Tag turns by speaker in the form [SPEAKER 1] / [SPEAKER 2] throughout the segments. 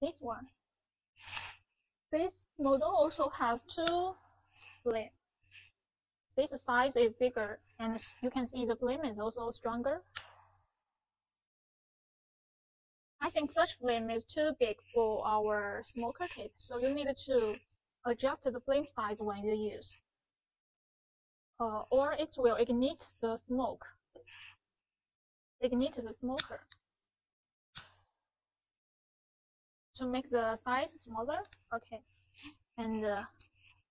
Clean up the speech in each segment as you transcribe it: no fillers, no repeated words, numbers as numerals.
[SPEAKER 1] this one. This model also has 2 flames. This size is bigger, and you can see the flame is also stronger. I think such flame is too big for our smoker kit, so you need to adjust the flame size when you use, or it will ignite the smoke. Ignite the smoker. To make the size smaller, okay, and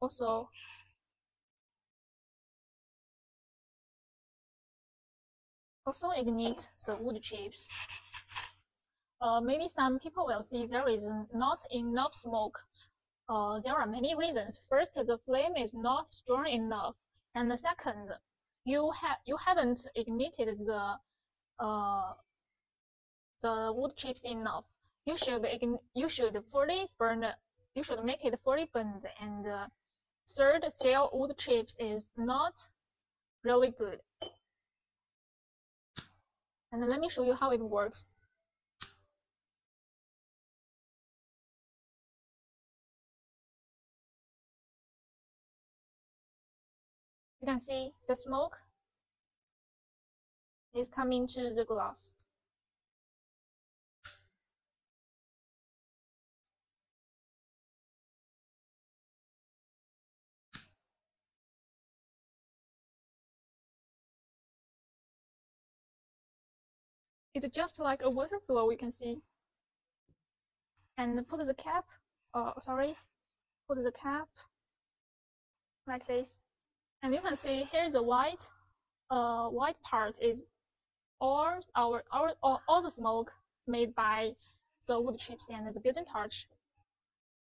[SPEAKER 1] also ignite the wood chips. Maybe some people will see there is not enough smoke. There are many reasons. First, the flame is not strong enough, and the second, you haven't ignited the wood chips enough. You should fully burn. You should make it fully burned. And third, stale wood chips is not really good. And let me show you how it works. You can see the smoke is coming to the glass. It's just like a water flow, you can see. And put the cap, put the cap like this. And you can see here's the white part is all the smoke made by the wood chips and the building torch.